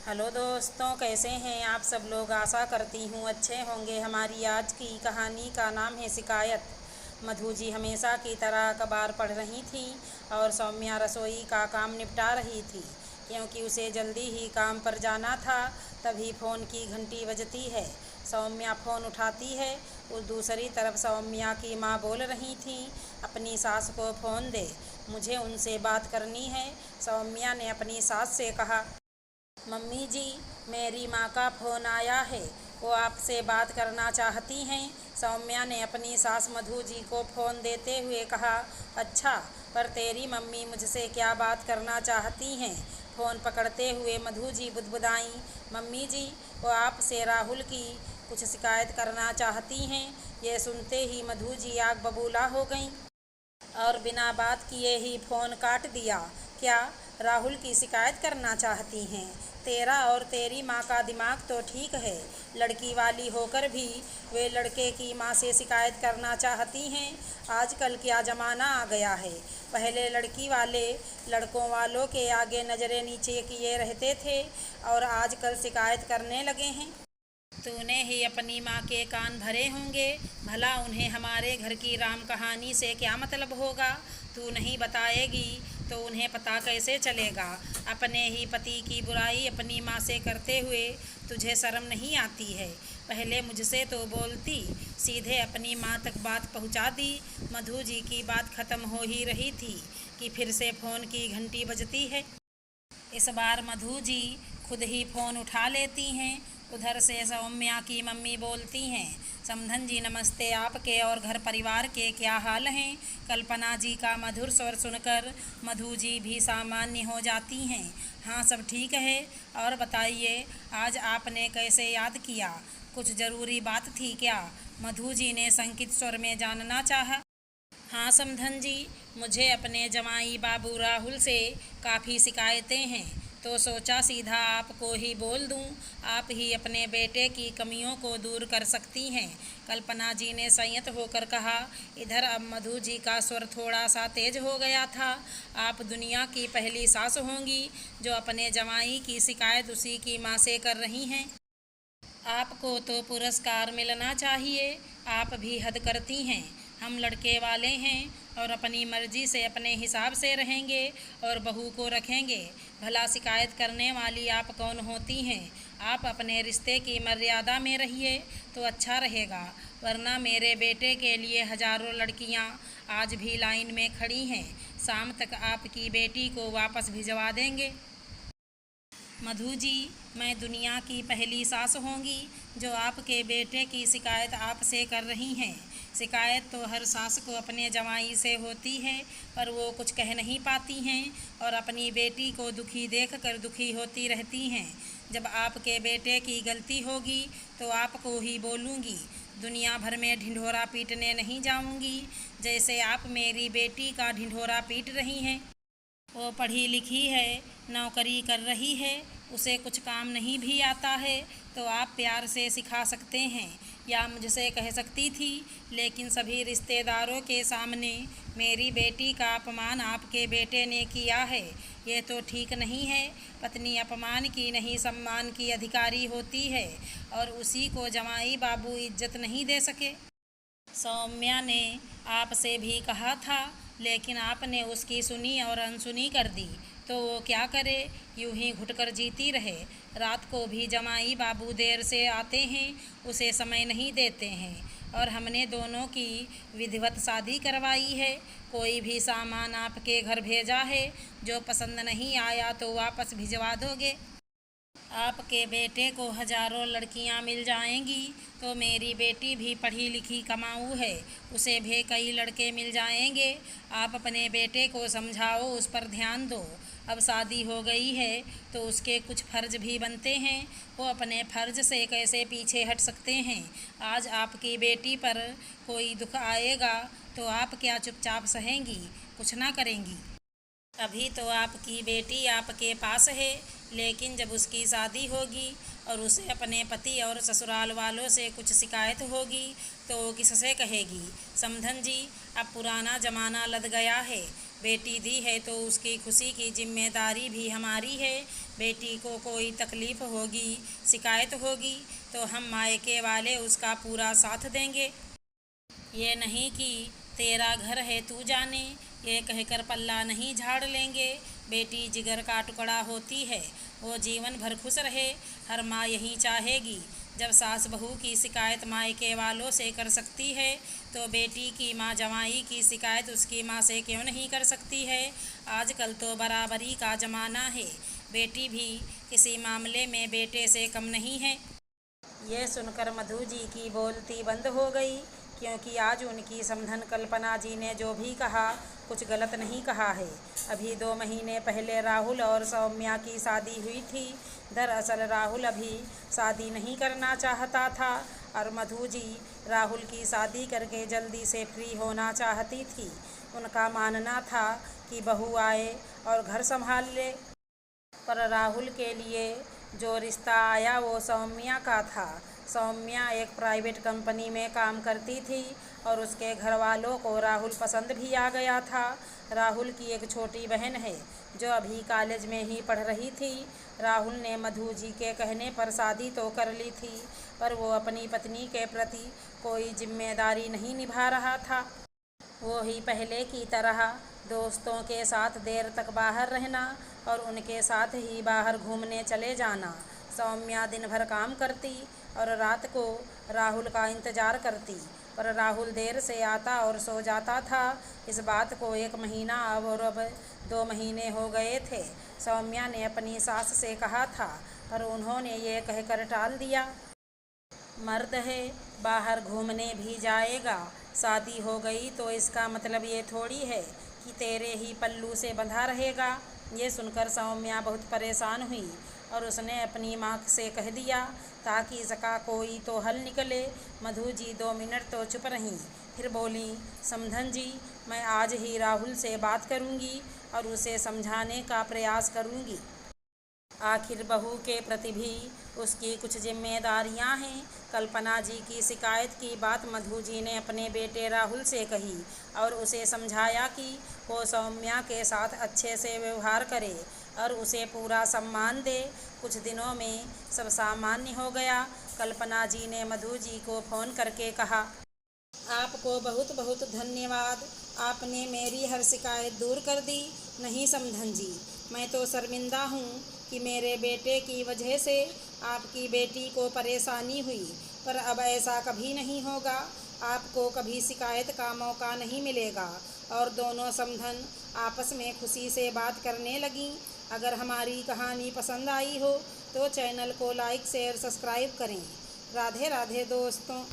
Hello दोस्तों, कैसे हैं आप सब लोग। आशा करती हूँ अच्छे होंगे। हमारी आज की कहानी का नाम है शिकायत। मधु जी हमेशा की तरह अखबार पढ़ रही थी और सौम्या रसोई का काम निपटा रही थी, क्योंकि उसे जल्दी ही काम पर जाना था। तभी फ़ोन की घंटी बजती है। सौम्या फ़ोन उठाती है। उस दूसरी तरफ सौम्या की माँ बोल रही थी, अपनी सास को फ़ोन दे, मुझे उनसे बात करनी है। सौम्या ने अपनी सास से कहा, मम्मी जी, मेरी माँ का फ़ोन आया है, वो आपसे बात करना चाहती हैं। सौम्या ने अपनी सास मधु जी को फ़ोन देते हुए कहा, अच्छा, पर तेरी मम्मी मुझसे क्या बात करना चाहती हैं। फ़ोन पकड़ते हुए मधु जी बुदबुदाईं, मम्मी जी, वो आपसे राहुल की कुछ शिकायत करना चाहती हैं। ये सुनते ही मधु जी आग बबूला हो गईं और बिना बात किए ही फ़ोन काट दिया। क्या राहुल की शिकायत करना चाहती हैं? तेरा और तेरी माँ का दिमाग तो ठीक है, लड़की वाली होकर भी वे लड़के की माँ से शिकायत करना चाहती हैं। आजकल क्या ज़माना आ गया है। पहले लड़की वाले लड़कों वालों के आगे नज़रें नीचे किए रहते थे और आजकल शिकायत करने लगे हैं। तूने ही अपनी माँ के कान भरे होंगे। भला उन्हें हमारे घर की राम कहानी से क्या मतलब होगा? तू नहीं बताएगी तो उन्हें पता कैसे चलेगा? अपने ही पति की बुराई अपनी माँ से करते हुए तुझे शर्म नहीं आती है? पहले मुझसे तो बोलती, सीधे अपनी माँ तक बात पहुँचा दी। मधु जी की बात ख़त्म हो ही रही थी कि फिर से फ़ोन की घंटी बजती है। इस बार मधु जी खुद ही फ़ोन उठा लेती हैं। उधर से सौम्या की मम्मी बोलती हैं, समधन जी नमस्ते, आपके और घर परिवार के क्या हाल हैं? कल्पना जी का मधुर स्वर सुनकर मधु जी भी सामान्य हो जाती हैं। हाँ, सब ठीक है। और बताइए, आज आपने कैसे याद किया? कुछ ज़रूरी बात थी क्या? मधु जी ने शंकित स्वर में जानना चाहा। हाँ समधन जी, मुझे अपने जमाई बाबू राहुल से काफ़ी शिकायतें हैं, तो सोचा सीधा आपको ही बोल दूं। आप ही अपने बेटे की कमियों को दूर कर सकती हैं। कल्पना जी ने संयत होकर कहा। इधर अब मधु जी का स्वर थोड़ा सा तेज हो गया था। आप दुनिया की पहली सास होंगी जो अपने जमाई की शिकायत उसी की माँ से कर रही हैं। आपको तो पुरस्कार मिलना चाहिए। आप भी हद करती हैं। हम लड़के वाले हैं और अपनी मर्जी से अपने हिसाब से रहेंगे और बहू को रखेंगे। भला शिकायत करने वाली आप कौन होती हैं? आप अपने रिश्ते की मर्यादा में रहिए तो अच्छा रहेगा, वरना मेरे बेटे के लिए हजारों लड़कियां आज भी लाइन में खड़ी हैं। शाम तक आपकी बेटी को वापस भिजवा देंगे। मधु जी, मैं दुनिया की पहली सास होंगी जो आपके बेटे की शिकायत आपसे कर रही हैं। शिकायत तो हर सास को अपने जमाई से होती है, पर वो कुछ कह नहीं पाती हैं और अपनी बेटी को दुखी देखकर दुखी होती रहती हैं। जब आपके बेटे की गलती होगी तो आपको ही बोलूँगी। दुनिया भर में ढिंढोरा पीटने नहीं जाऊँगी, जैसे आप मेरी बेटी का ढिंढोरा पीट रही हैं। वो पढ़ी लिखी है, नौकरी कर रही है, उसे कुछ काम नहीं भी आता है तो आप प्यार से सिखा सकते हैं या मुझसे कह सकती थी, लेकिन सभी रिश्तेदारों के सामने मेरी बेटी का अपमान आपके बेटे ने किया है। ये तो ठीक नहीं है। पत्नी अपमान की नहीं, सम्मान की अधिकारी होती है और उसी को जमाई बाबू इज्जत नहीं दे सके। सौम्या ने आपसे भी कहा था, लेकिन आपने उसकी सुनी और अनसुनी कर दी, तो वो क्या करे, यूं ही घुटकर जीती रहे। रात को भी जमाई बाबू देर से आते हैं, उसे समय नहीं देते हैं और हमने दोनों की विधिवत शादी करवाई है। कोई भी सामान आपके घर भेजा है, जो पसंद नहीं आया तो वापस भिजवा दोगे। आपके बेटे को हजारों लड़कियां मिल जाएंगी तो मेरी बेटी भी पढ़ी लिखी कमाऊ है, उसे भी कई लड़के मिल जाएंगे। आप अपने बेटे को समझाओ, उस पर ध्यान दो। अब शादी हो गई है तो उसके कुछ फ़र्ज भी बनते हैं। वो अपने फ़र्ज से कैसे पीछे हट सकते हैं? आज आपकी बेटी पर कोई दुख आएगा तो आप क्या चुपचाप सहेंगी, कुछ ना करेंगी? अभी तो आपकी बेटी आपके पास है, लेकिन जब उसकी शादी होगी और उसे अपने पति और ससुराल वालों से कुछ शिकायत होगी तो वो किससे कहेगी? समधन जी, अब पुराना ज़माना लद गया है। बेटी दी है तो उसकी खुशी की जिम्मेदारी भी हमारी है। बेटी को कोई तकलीफ़ होगी, शिकायत होगी तो हम मायके वाले उसका पूरा साथ देंगे। ये नहीं कि तेरा घर है तू जाने, ये कहकर पल्ला नहीं झाड़ लेंगे। बेटी जिगर का टुकड़ा होती है, वो जीवन भर खुश रहे, हर माँ यही चाहेगी। जब सास बहू की शिकायत मायके वालों से कर सकती है तो बेटी की माँ जवाई की शिकायत उसकी माँ से क्यों नहीं कर सकती है। आजकल तो बराबरी का ज़माना है, बेटी भी किसी मामले में बेटे से कम नहीं है। ये सुनकर मधु जी की बोलती बंद हो गई, क्योंकि आज उनकी समधन कल्पना जी ने जो भी कहा कुछ गलत नहीं कहा है। अभी 2 महीने पहले राहुल और सौम्या की शादी हुई थी। दरअसल राहुल अभी शादी नहीं करना चाहता था और मधु जी राहुल की शादी करके जल्दी से फ्री होना चाहती थी। उनका मानना था कि बहू आए और घर संभाल ले, पर राहुल के लिए जो रिश्ता आया वो सौम्या का था। सौम्या एक प्राइवेट कंपनी में काम करती थी और उसके घर वालों को राहुल पसंद भी आ गया था। राहुल की एक छोटी बहन है जो अभी कॉलेज में ही पढ़ रही थी। राहुल ने मधु जी के कहने पर शादी तो कर ली थी, पर वो अपनी पत्नी के प्रति कोई जिम्मेदारी नहीं निभा रहा था। वो ही पहले की तरह दोस्तों के साथ देर तक बाहर रहना और उनके साथ ही बाहर घूमने चले जाना। सौम्या दिन भर काम करती और रात को राहुल का इंतज़ार करती, पर राहुल देर से आता और सो जाता था। इस बात को 1 महीना और अब 2 महीने हो गए थे। सौम्या ने अपनी सास से कहा था, पर उन्होंने ये कहकर टाल दिया, मर्द है, बाहर घूमने भी जाएगा। शादी हो गई तो इसका मतलब ये थोड़ी है कि तेरे ही पल्लू से बंधा रहेगा। ये सुनकर सौम्या बहुत परेशान हुई और उसने अपनी माँ से कह दिया ताकि इसका कोई तो हल निकले। मधु जी 2 मिनट तो चुप रहीं, फिर बोली, समधन जी, मैं आज ही राहुल से बात करूँगी और उसे समझाने का प्रयास करूँगी। आखिर बहू के प्रति भी उसकी कुछ जिम्मेदारियां हैं। कल्पना जी की शिकायत की बात मधु जी ने अपने बेटे राहुल से कही और उसे समझाया कि वो सौम्या के साथ अच्छे से व्यवहार करे और उसे पूरा सम्मान दे। कुछ दिनों में सब सामान्य हो गया। कल्पना जी ने मधु जी को फ़ोन करके कहा, आपको बहुत बहुत धन्यवाद, आपने मेरी हर शिकायत दूर कर दी। नहीं समधन जी, मैं तो शर्मिंदा हूँ कि मेरे बेटे की वजह से आपकी बेटी को परेशानी हुई, पर अब ऐसा कभी नहीं होगा। आपको कभी शिकायत का मौका नहीं मिलेगा। और दोनों समधन आपस में खुशी से बात करने लगीं। अगर हमारी कहानी पसंद आई हो तो चैनल को लाइक शेयर सब्सक्राइब करें। राधे राधे दोस्तों।